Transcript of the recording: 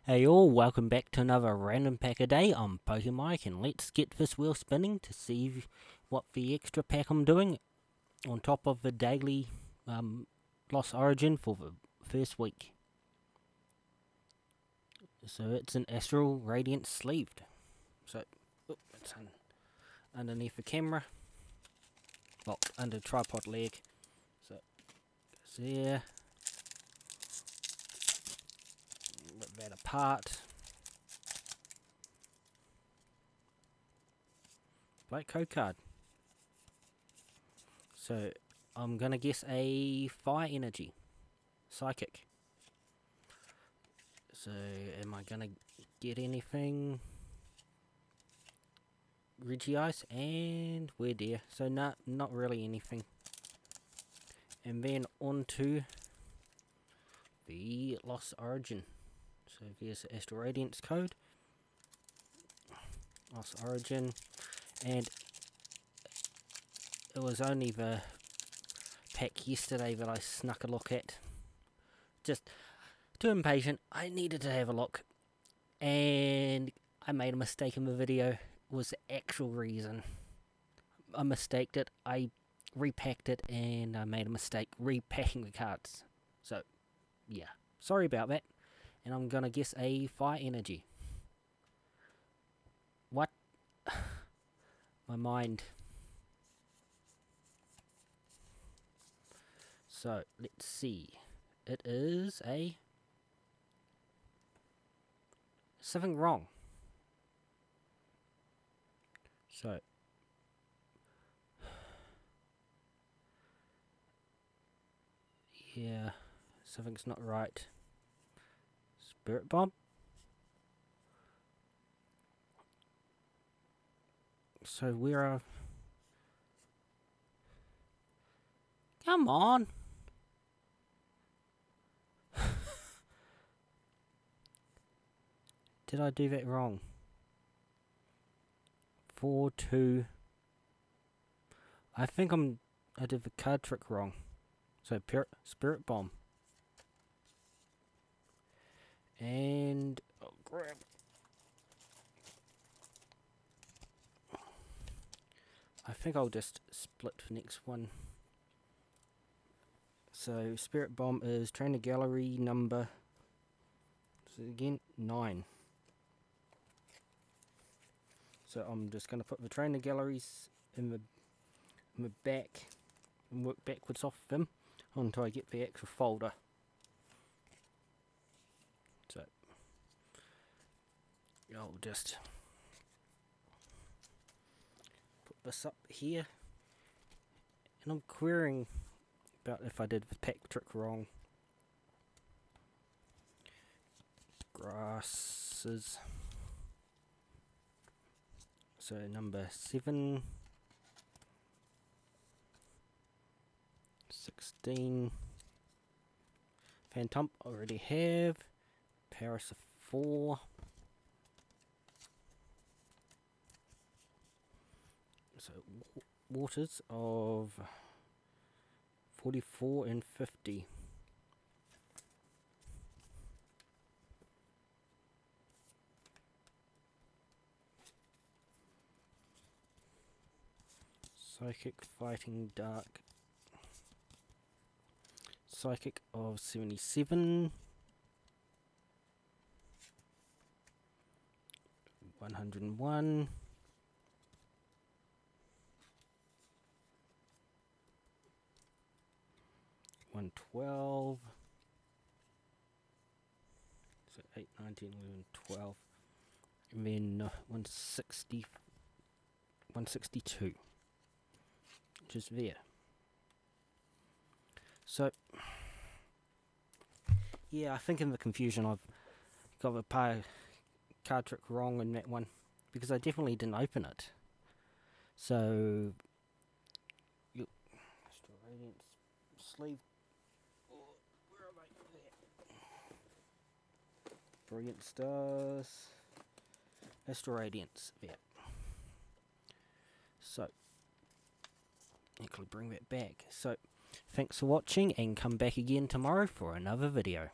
Hey all, welcome back to another random pack a day. I'm Pokemike and let's get this wheel spinning to see what the extra pack I'm doing on top of the daily Lost Origin for the first week. So it's an Astral Radiance sleeved. So it's underneath the camera. Well, under tripod leg. So it's there. Rip that apart. Black code card. So I'm gonna guess a fire energy. Psychic. So am I gonna get anything? Regice and Weirdeer. So not really anything. And then on to the Lost Origin. So there's the Astral Radiance code. Lost Origin. And it was only the pack yesterday that I snuck a look at. Just too impatient. I needed to have a look. And I made a mistake in the video. Was the actual reason. I mistaked it. I repacked it and I made a mistake repacking the cards. So, yeah. Sorry about that. And I'm gonna guess a fire energy. What? My mind. So, let's see. It is a... something wrong. So... yeah, something's not right. Spirit Bomb? So where are... come on! Did I do that wrong? 4-2. I think I did the card trick wrong. So Spirit Bomb. And oh, grab. I think I'll just split the next one. So Spirit Bomb is Trainer Gallery number, so again 9. So I'm just going to put the Trainer Galleries in the back and work backwards off them until I get the actual folder. So I'll just put this up here, and I'm querying about if I did the pack trick wrong. Grasses. So number 7, 16. Phantom already have. Paris of 4. So waters of 44 and 50. Psychic Fighting Dark. Psychic of 77. 101. 112. So 8, 19, 11, 12. And then 160. 162. Which is there. So, yeah, I think in the confusion I've got the card trick wrong in that one, because I definitely didn't open it. So, Astral Radiance sleeve. Oh, where am I? There. Brilliant Stars. Astral Radiance. There. So, actually bring that back. So, thanks for watching and come back again tomorrow for another video.